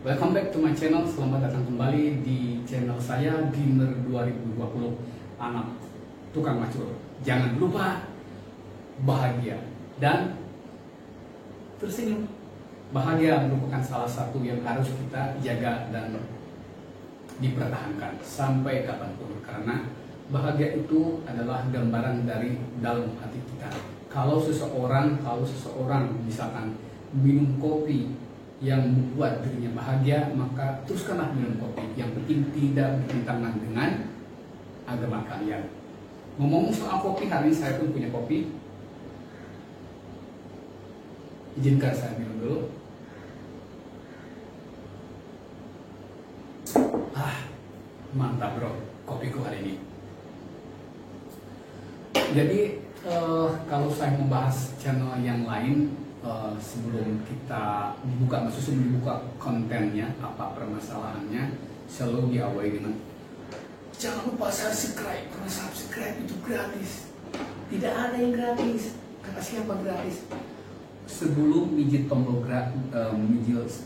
Welcome back to my channel. Selamat datang kembali di channel saya, Gamer 2020, anak tukang macul. Jangan lupa bahagia dan tersenyum. Bahagia merupakan salah satu yang harus kita jaga dan dipertahankan sampai kapanpun, karena bahagia itu adalah gambaran dari dalam hati kita. Kalau seseorang misalkan minum kopi yang membuat dirinya bahagia, maka teruskanlah minum kopi. Yang penting tidak bertentangan dengan agama kalian. Ngomong soal kopi, hari ini saya pun punya kopi. Izinkan saya minum dulu. Mantap bro, kopiku hari ini. Jadi kalau saya membahas channel yang lain, sebelum kita dibuka kontennya, apa permasalahannya, selalu diawali dengan jangan lupa subscribe, karena subscribe itu gratis. Tidak ada yang gratis. Kata siapa gratis? Sebelum mijit tombol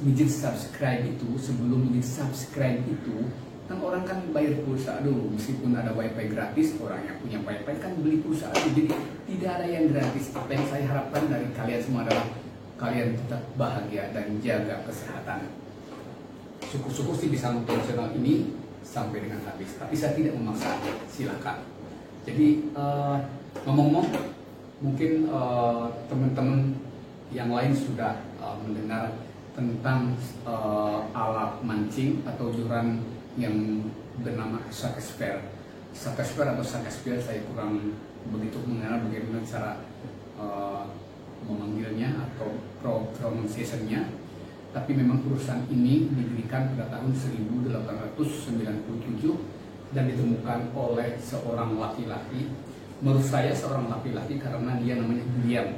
mijit subscribe itu, kan orang kan bayar pulsa dulu. Meskipun ada wifi gratis, orang yang punya wifi kan beli pulsa dulu. Jadi tidak ada yang gratis. Apa yang saya harapkan dari kalian semua adalah kalian tetap bahagia dan jaga kesehatan. Syukur-syukur sih bisa nonton channel ini sampai dengan habis, tapi saya tidak memaksa, silakan. Jadi ngomong-ngomong, mungkin teman-teman yang lain sudah mendengar tentang alat mancing atau joran yang bernama Shakespeare atau Shakespeare. Saya kurang begitu mengenal bagaimana cara memanggilnya atau pronunciation-nya, tapi memang perusahaan ini didirikan pada tahun 1897 dan ditemukan oleh seorang laki-laki. Menurut saya seorang laki-laki karena dia namanya William.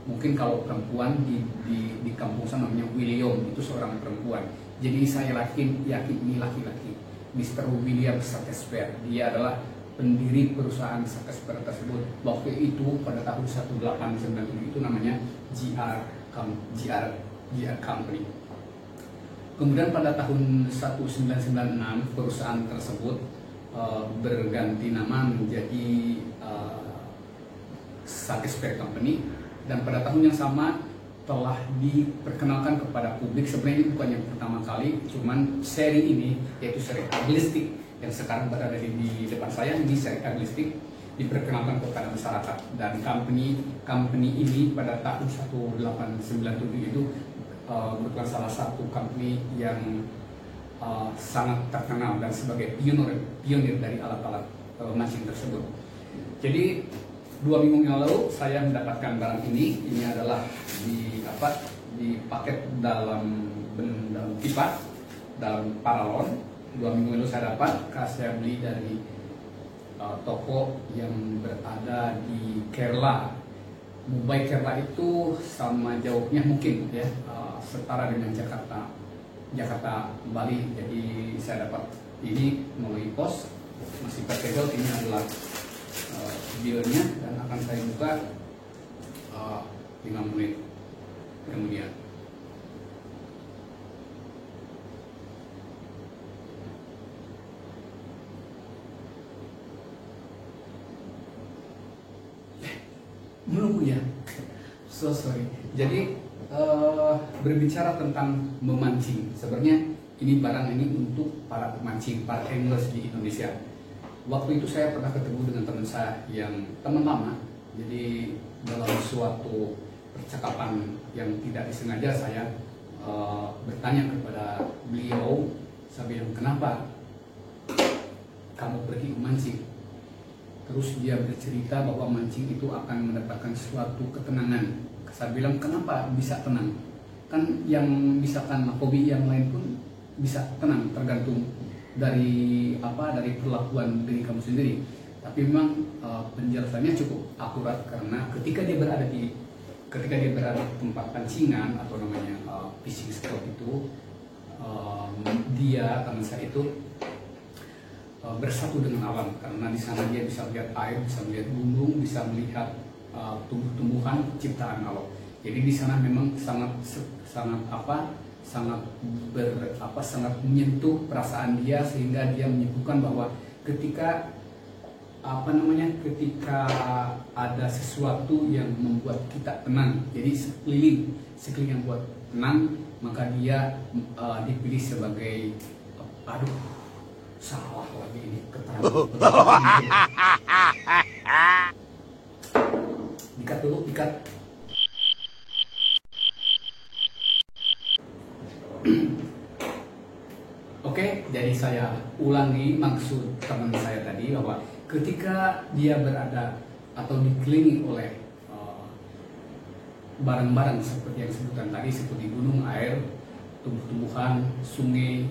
Mungkin kalau perempuan di kampung sana namanya William, itu seorang perempuan. Jadi saya yakin ini laki-laki, Mr. William Shakespeare. Dia adalah pendiri perusahaan Shakespeare tersebut. Waktu itu pada tahun 1897 itu namanya GR Company. Kemudian pada tahun 1996 perusahaan tersebut berganti nama menjadi Shakespeare Company, dan pada tahun yang sama telah diperkenalkan kepada publik. Sebenarnya ini bukan yang pertama kali, cuman seri ini, yaitu seri Aglistik yang sekarang berada di depan saya, ini seri Aglistik diperkenalkan kepada masyarakat. Dan company ini pada tahun 1897 itu merupakan salah satu company yang sangat terkenal dan sebagai pionir dari alat-alat mancing tersebut. Jadi 2 minggu yang lalu saya mendapatkan barang ini. Ini adalah dipaket dalam pipa, dalam paralon. 2 minggu lalu saya dapat, saya beli dari toko yang berada di Kerala. Mumbai Kerala itu sama jauhnya mungkin ya setara dengan Jakarta Bali. Jadi saya dapat ini melalui pos, masih packagel. Ini adalah bilnya dan akan saya buka 5 menit kemudian. Menunggu ya, so sorry. Jadi berbicara tentang memancing, sebenarnya ini barang ini untuk para pemancing, para anglers di Indonesia. Waktu itu saya pernah ketemu dengan teman saya yang teman lama. Jadi dalam suatu percakapan yang tidak disengaja saya bertanya kepada beliau, saya bilang, kenapa kamu pergi memancing? Terus dia bercerita bahwa mancing itu akan mendapatkan suatu ketenangan. Saya bilang, kenapa bisa tenang? Kan yang misalkan hobi yang lain pun bisa tenang, tergantung dari perlakuan diri kamu sendiri. Tapi memang penjelasannya cukup akurat karena ketika dia berada di tempat pancingan atau namanya fishing spot itu, teman saya itu bersatu dengan alam, karena di sana dia bisa melihat air, bisa melihat gunung, bisa melihat tumbuh-tumbuhan ciptaan Allah. Jadi di sana memang sangat menyentuh perasaan dia, sehingga dia menyebutkan bahwa ketika ada sesuatu yang membuat kita tenang, jadi sekeliling yang buat tenang, maka dia dipilih sebagai salah lagi ini keterangan. Dikat dulu, dikat. Oke, jadi saya ulangi maksud teman saya tadi, bahwa ketika dia berada atau dikelilingi oleh barang-barang seperti yang disebutkan tadi, seperti gunung, air, tumbuh-tumbuhan, sungai,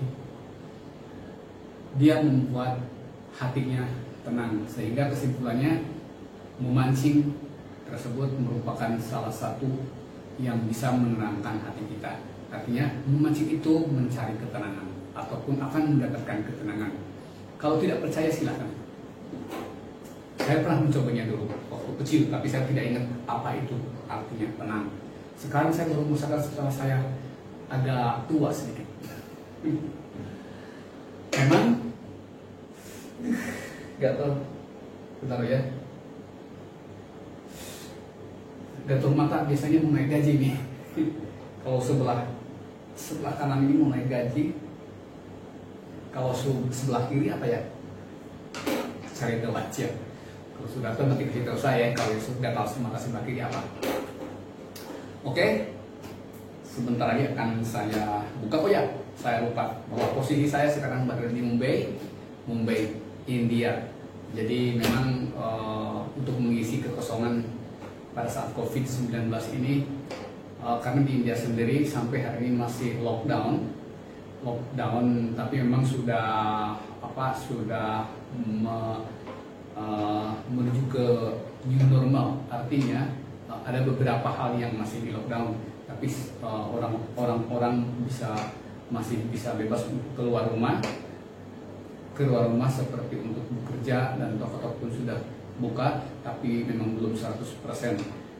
dia membuat hatinya tenang, sehingga kesimpulannya memancing tersebut merupakan salah satu yang bisa menenangkan hati kita. Artinya memancing itu mencari ketenangan ataupun akan mendapatkan ketenangan. Kalau tidak percaya silahkan. Saya pernah mencobanya dulu waktu kecil, tapi saya tidak ingat apa itu artinya tenang. Sekarang saya baru merasakan setelah saya agak tua sedikit. Memang gatal, bentar ya. Gatal mata biasanya mau naik gaji nih. Kalau sebelah kanan ini mau naik gaji, kalau sebelah kiri apa ya? Cari tahu aja. Kalau sudah tahu nanti kasih tahu saya. Kalau sudah tahu maka sebelah kiri apa? Oke. Sebentar lagi akan saya buka. Oh ya, saya lupa bahwa posisi saya sekarang berada di Mumbai, India. Jadi memang untuk mengisi kekosongan pada saat COVID-19 ini, karena di India sendiri sampai hari ini masih lockdown, tapi memang sudah menuju ke new normal. Artinya ada beberapa hal yang masih di lockdown, tapi orang-orang masih bisa bebas untuk keluar rumah seperti untuk bekerja, dan toko-toko pun sudah buka, tapi memang belum 100%.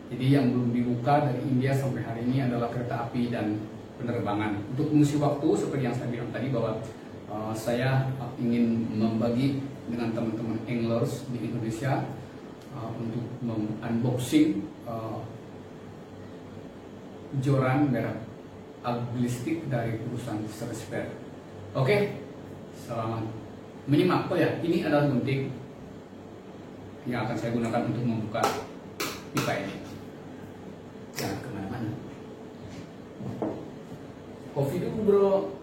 Jadi yang belum dibuka dari India sampai hari ini adalah kereta api dan penerbangan. Untuk mengisi waktu seperti yang saya bilang tadi, bahwa saya ingin membagi dengan teman-teman anglers di Indonesia untuk unboxing joran merek aglistik dari perusahaan Searchbear. Oke, selamat menyimak. Oh ya, ini adalah gunting yang akan saya gunakan untuk membuka pipa ini. Jangan kemana-mana. Kopi dulu bro.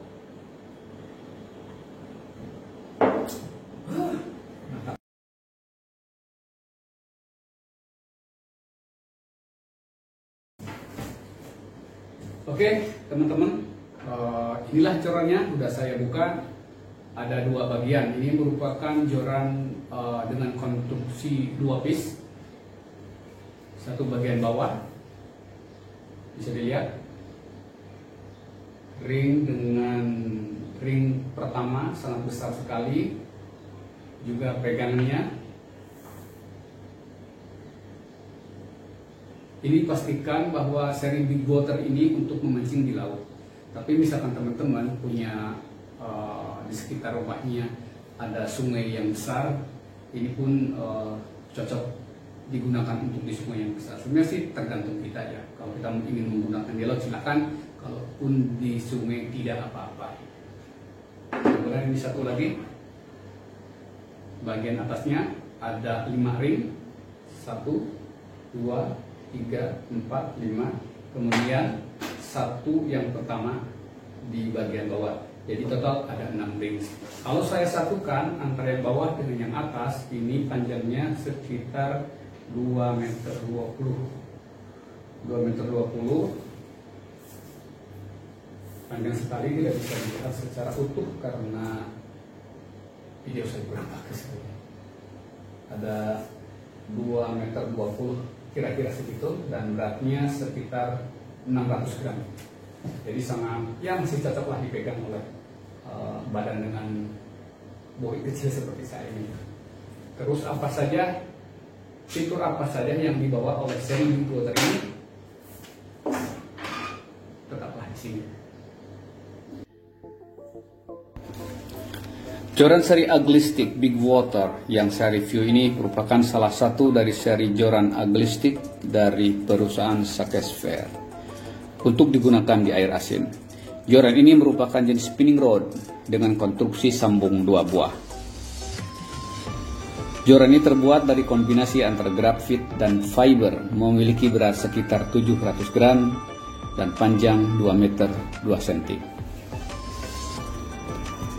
Oke, teman-teman, inilah jorannya, sudah saya buka. Ada dua bagian. Ini merupakan joran dengan konstruksi 2 piece. Satu bagian bawah, bisa dilihat ring pertama sangat besar sekali, juga pegangannya. Ini pastikan bahwa seri big water ini untuk memancing di laut. Tapi misalkan teman-teman punya di sekitar rumahnya ada sungai yang besar, ini pun cocok digunakan untuk di sungai yang besar. Sebenarnya sih tergantung kita ya. Kalau kita ingin menggunakan di laut silakan, kalaupun di sungai tidak apa-apa. Kemudian ini satu lagi, bagian atasnya ada 5 ring, 1, 2, 3, 4, 5. Kemudian satu yang pertama di bagian bawah. Jadi total ada 6 ring. Kalau saya satukan antara yang bawah dengan yang atas, ini panjangnya sekitar 2,20 meter. 2,20 meter. Panjang sekali, tidak bisa dilihat secara utuh karena video saya kurang bagus. ada 2,20 meter kira-kira segitu, dan beratnya sekitar 600 gram. Jadi sangat, ya masih cocok lah dipegang oleh badan dengan bodi kecil seperti saya ini. Terus apa saja, fitur apa saja yang dibawa oleh seri Big Water ini, tetaplah di sini. Joran seri Ugly Stick Big Water yang saya review ini merupakan salah satu dari seri joran Ugly Stick dari perusahaan Sakesphere untuk digunakan di air asin. Joran ini merupakan jenis spinning rod dengan konstruksi sambung 2 buah. Joran ini terbuat dari kombinasi antara grafit dan fiber, memiliki berat sekitar 700 gram dan panjang 2 meter 2 cm.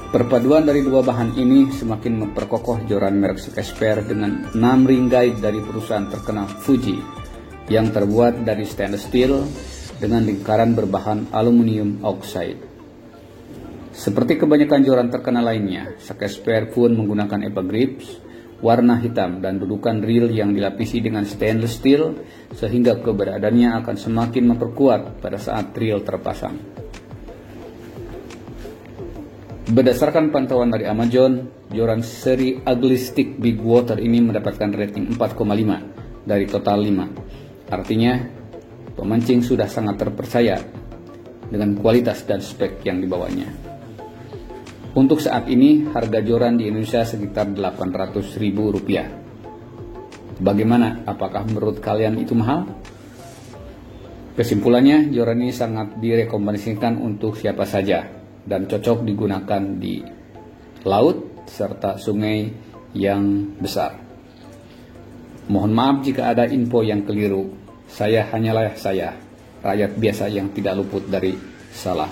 Perpaduan dari dua bahan ini semakin memperkokoh joran merek Sakesphere dengan 6 ring guide dari perusahaan terkenal Fuji yang terbuat dari stainless steel dengan lingkaran berbahan aluminium oxide. Seperti kebanyakan joran terkenal lainnya, Sakesphere pun menggunakan EVA grips warna hitam dan dudukan reel yang dilapisi dengan stainless steel sehingga keberadaannya akan semakin memperkuat pada saat reel terpasang. Berdasarkan pantauan dari Amazon, joran seri Ugly Stick Big Water ini mendapatkan rating 4,5 dari total 5. Artinya, pemancing sudah sangat terpercaya dengan kualitas dan spek yang dibawanya. Untuk saat ini, harga joran di Indonesia sekitar Rp800.000. Bagaimana? Apakah menurut kalian itu mahal? Kesimpulannya, joran ini sangat direkomendasikan untuk siapa saja dan cocok digunakan di laut serta sungai yang besar. Mohon maaf jika ada info yang keliru. Saya hanyalah saya, rakyat biasa yang tidak luput dari salah.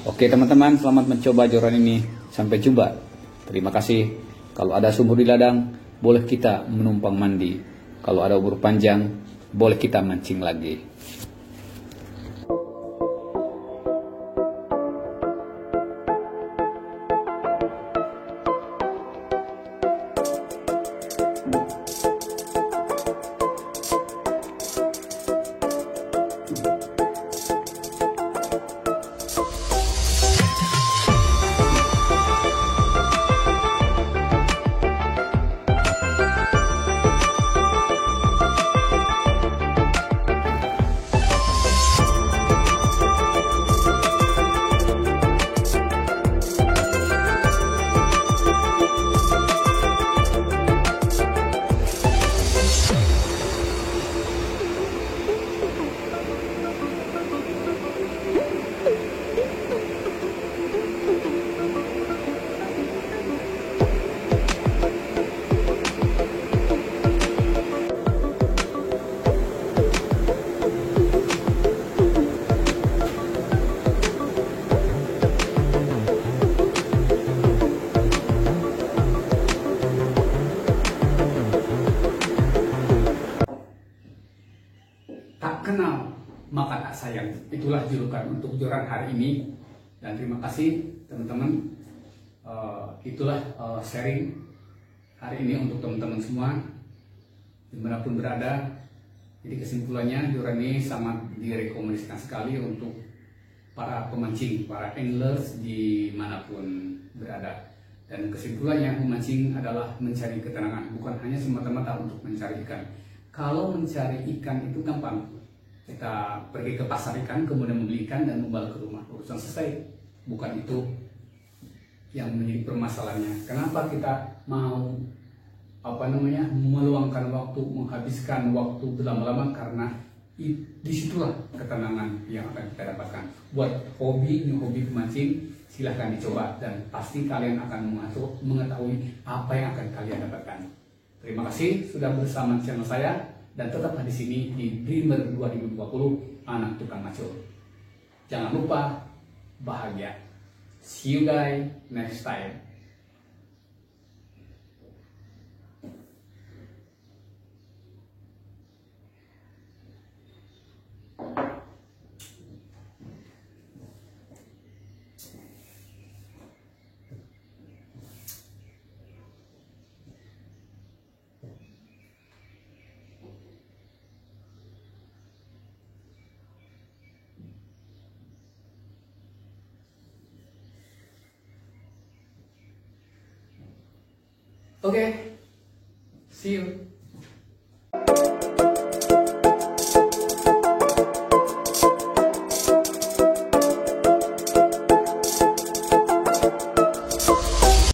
Oke teman-teman, selamat mencoba joran ini. Sampai jumpa. Terima kasih. Kalau ada sumur di ladang, boleh kita menumpang mandi. Kalau ada ubur panjang, boleh kita mancing lagi. Kenal maka tak sayang. Itulah julukan untuk joran hari ini. Dan terima kasih teman-teman. Itulah sharing hari ini untuk teman-teman semua dimanapun berada. Jadi kesimpulannya, joran ini sangat direkomendasikan sekali untuk para pemancing, para anglers dimanapun berada. Dan kesimpulannya, memancing adalah mencari ketenangan, bukan hanya semata-mata untuk mencari ikan. Kalau mencari ikan itu gampang. Kita pergi ke pasar ikan, kemudian membeli ikan dan membawa ke rumah, urusan selesai. Bukan itu yang menjadi permasalahannya. Kenapa kita mau meluangkan waktu, menghabiskan waktu berlama-lama? Karena disitulah ketenangan yang akan kita dapatkan. Buat new hobi pemancing, silahkan dicoba dan pasti kalian akan mengetahui apa yang akan kalian dapatkan. Terima kasih sudah bersama channel saya. Dan tetaplah di sini di Dreamer 2020, anak tukang macul. Jangan lupa bahagia. See you guys next time. Oke, see you.